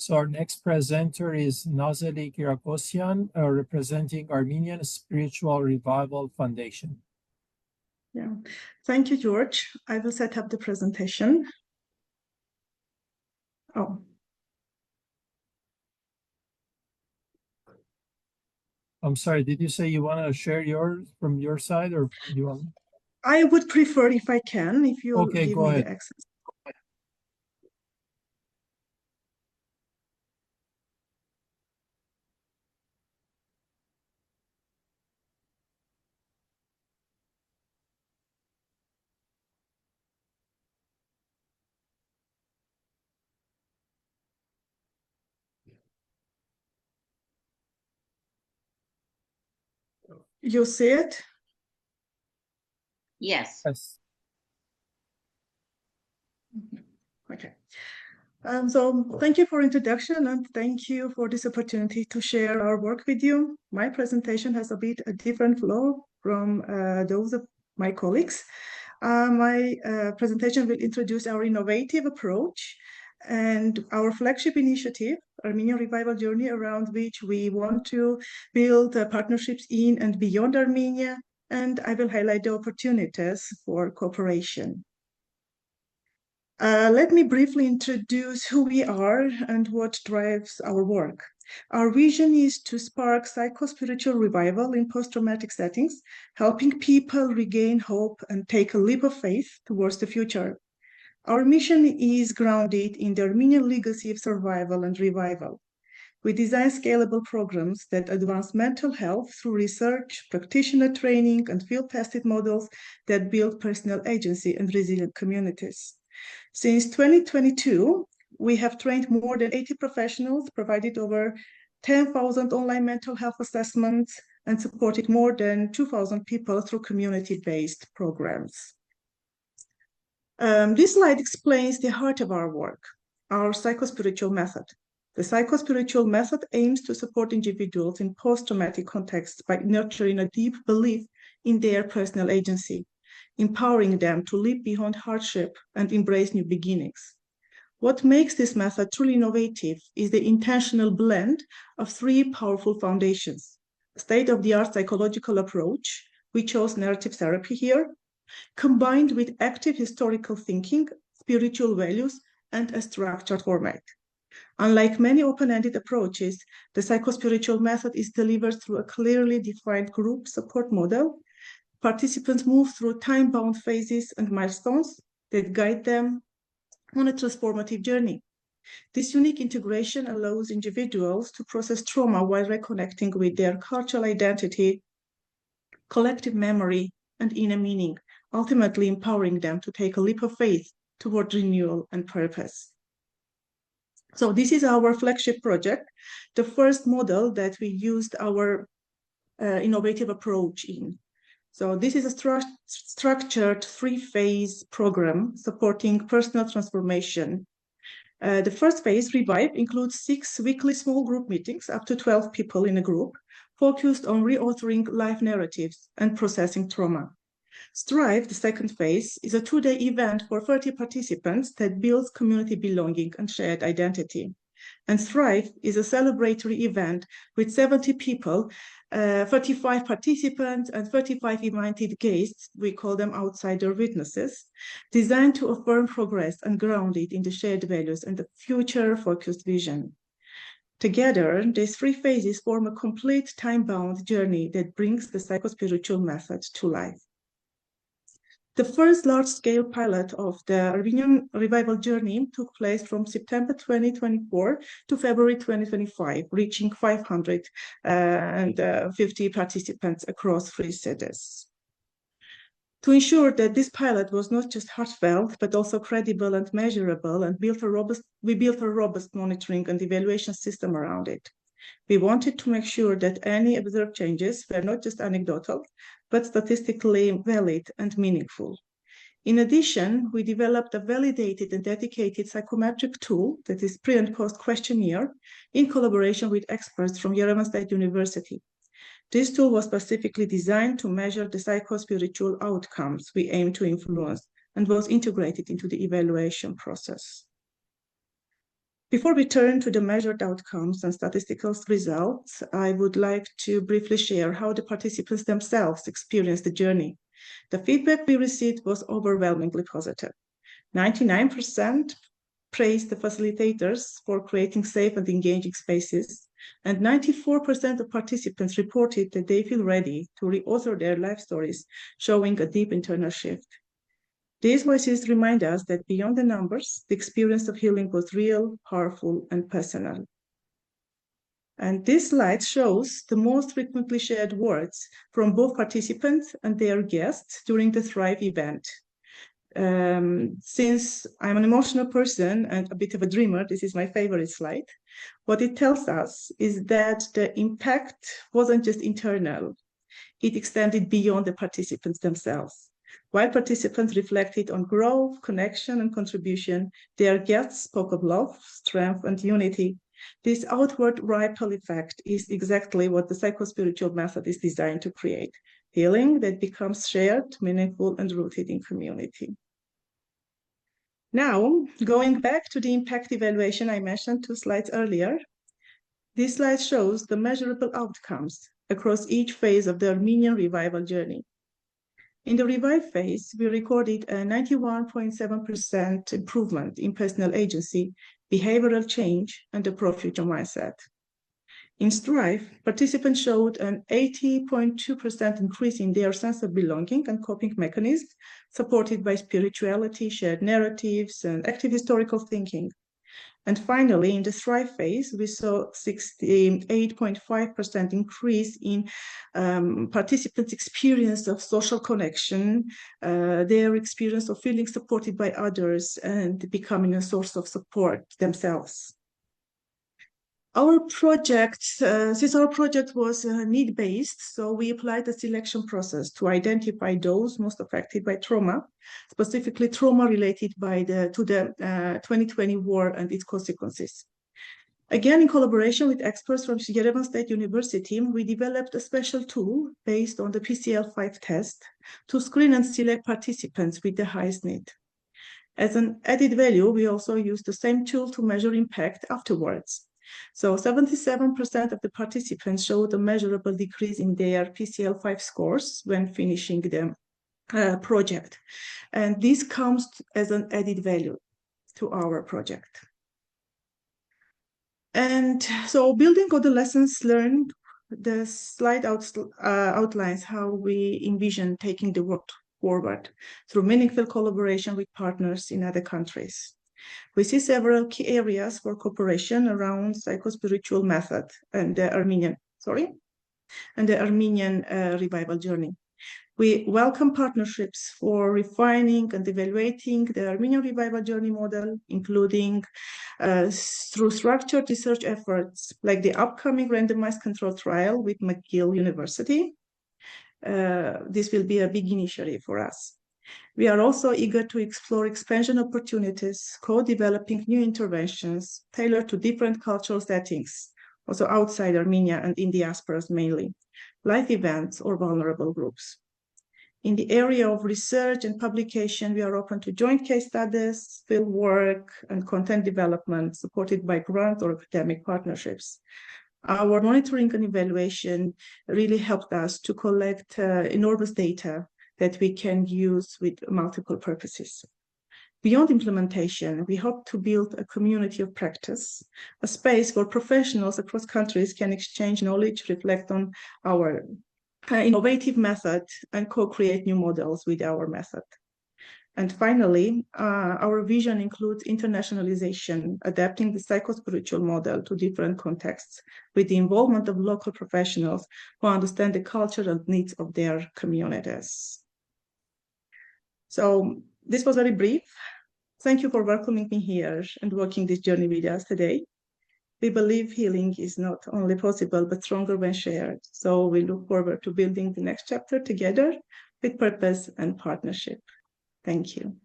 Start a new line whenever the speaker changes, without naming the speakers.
So our next presenter is Nazeli Kirakossian, representing Armenian Spiritual Revival Foundation.
Yeah, thank you, George. I will set up the presentation. Oh.
I'm sorry, did you say you want to share yours from your side, or you want?
I would prefer if I can, if you
Okay,
give
go
me
ahead.
the access. You see it?
Yes.
Yes.
Okay. So thank you for introduction, and thank you for this opportunity to share our work with you. My presentation has a different flow from those of my colleagues. My presentation will introduce our innovative approach and our flagship initiative, Armenian Revival Journey, around which we want to build partnerships in and beyond Armenia, and I will highlight the opportunities for cooperation. Let me briefly introduce who we are and what drives our work. Our vision is to spark psycho-spiritual revival in post-traumatic settings, helping people regain hope and take a leap of faith towards the future. Our mission is grounded in the Armenian legacy of survival and revival. We design scalable programs that advance mental health through research, practitioner training, and field-tested models that build personal agency and resilient communities. Since 2022, we have trained more than 80 professionals, provided over 10,000 online mental health assessments, and supported more than 2,000 people through community-based programs. This slide explains the heart of our work, our psycho-spiritual method. The psycho-spiritual method aims to support individuals in post-traumatic contexts by nurturing a deep belief in their personal agency, empowering them to live beyond hardship and embrace new beginnings. What makes this method truly innovative is the intentional blend of three powerful foundations: a state-of-the-art psychological approach, we chose narrative therapy here, combined with active historical thinking, spiritual values, and a structured format. Unlike many open-ended approaches, the psycho-spiritual method is delivered through a clearly defined group support model. Participants move through time-bound phases and milestones that guide them on a transformative journey. This unique integration allows individuals to process trauma while reconnecting with their cultural identity, collective memory, and inner meaning, ultimately empowering them to take a leap of faith toward renewal and purpose. So this is our flagship project, the first model that we used our innovative approach in. So this is a structured three-phase program supporting personal transformation. The first phase, Revive, includes 6 weekly small group meetings, up to 12 people in a group, focused on reauthoring life narratives and processing trauma. Strive, the second phase, is a 2-day event for 30 participants that builds community belonging and shared identity. And Thrive is a celebratory event with 70 people, 35 participants, and 35 invited guests, we call them outsider witnesses, designed to affirm progress and grounded in the shared values and the future-focused vision. Together, these 3 phases form a complete time-bound journey that brings the psycho-spiritual method to life. The first large-scale pilot of the Armenian Revival Journey took place from September 2024 to February 2025, reaching 550 participants across 3 cities. To ensure that this pilot was not just heartfelt, but also credible and measurable, and we built a robust monitoring and evaluation system around it. We wanted to make sure that any observed changes were not just anecdotal, but statistically valid and meaningful. In addition, we developed a validated and dedicated psychometric tool that is pre- and post-questionnaire in collaboration with experts from Yerevan State University. This tool was specifically designed to measure the psycho-spiritual outcomes we aim to influence and was integrated into the evaluation process. Before we turn to the measured outcomes and statistical results, I would like to briefly share how the participants themselves experienced the journey. The feedback we received was overwhelmingly positive. 99% praised the facilitators for creating safe and engaging spaces, and 94% of participants reported that they feel ready to reauthor their life stories, showing a deep internal shift. These voices remind us that beyond the numbers, the experience of healing was real, powerful, and personal. And this slide shows the most frequently shared words from both participants and their guests during the Thrive event. Since I'm an emotional person and a bit of a dreamer, this is my favorite slide. What it tells us is that the impact wasn't just internal, it extended beyond the participants themselves. While participants reflected on growth, connection, and contribution, their guests spoke of love, strength, and unity. This outward ripple effect is exactly what the psychospiritual method is designed to create: healing that becomes shared, meaningful, and rooted in community. Now, going back to the impact evaluation I mentioned 2 slides earlier, this slide shows the measurable outcomes across each phase of the Armenian revival journey. In the revive phase, we recorded a 91.7% improvement in personal agency, behavioral change, and a pro-future mindset. In Strive, participants showed an 80.2% increase in their sense of belonging and coping mechanisms, supported by spirituality, shared narratives, and active historical thinking. And finally, in the Thrive phase, we saw 68.5% increase in participants' experience of social connection, their experience of feeling supported by others, and becoming a source of support themselves. Our project, since our project was need-based, so we applied a selection process to identify those most affected by trauma, specifically trauma related to the 2020 war and its consequences. Again, in collaboration with experts from Yerevan State University, we developed a special tool based on the PCL5 test to screen and select participants with the highest need. As an added value, we also used the same tool to measure impact afterwards. So 77% of the participants showed a measurable decrease in their PCL5 scores when finishing the project. And this comes as an added value to our project. And so building on the lessons learned, the slide outlines how we envision taking the work forward through meaningful collaboration with partners in other countries. We see several key areas for cooperation around psychospiritual method and the Armenian revival journey. We welcome partnerships for refining and evaluating the Armenian revival journey model, including through structured research efforts like the upcoming randomized control trial with McGill University. This will be a big initiative for us. We are also eager to explore expansion opportunities, co-developing new interventions tailored to different cultural settings, also outside Armenia and in diasporas mainly, life events or vulnerable groups. In the area of research and publication, we are open to joint case studies, field work, and content development supported by grant or academic partnerships. Our monitoring and evaluation really helped us to collect enormous data that we can use with multiple purposes. Beyond implementation, we hope to build a community of practice, a space where professionals across countries can exchange knowledge, reflect on our innovative method, and co-create new models with our method. And finally, our vision includes internationalization, adapting the psychospiritual model to different contexts with the involvement of local professionals who understand the cultural needs of their communities. So this was very brief. Thank you for welcoming me here and walking this journey with us today. We believe healing is not only possible, but stronger when shared. So we look forward to building the next chapter together with purpose and partnership. Thank you.